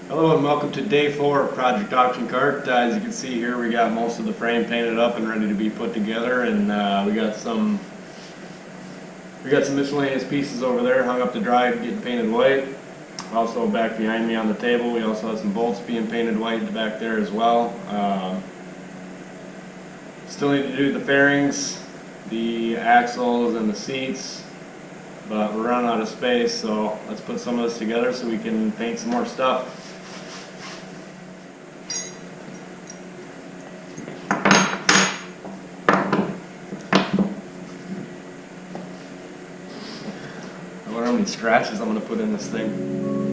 Hello and welcome to day 4 of Project Auction Kart. As you can see here, we got most of the frame painted up and ready to be put together, and we got some miscellaneous pieces over there hung up to dry, getting painted white. Also back behind me on the table, we also have some bolts being painted white back there as well. Still need to do the fairings, the axles, and the seats, but we're running out of space, so let's put some of this together so we can paint some more stuff. I wonder how many scratches I'm going to put in this thing.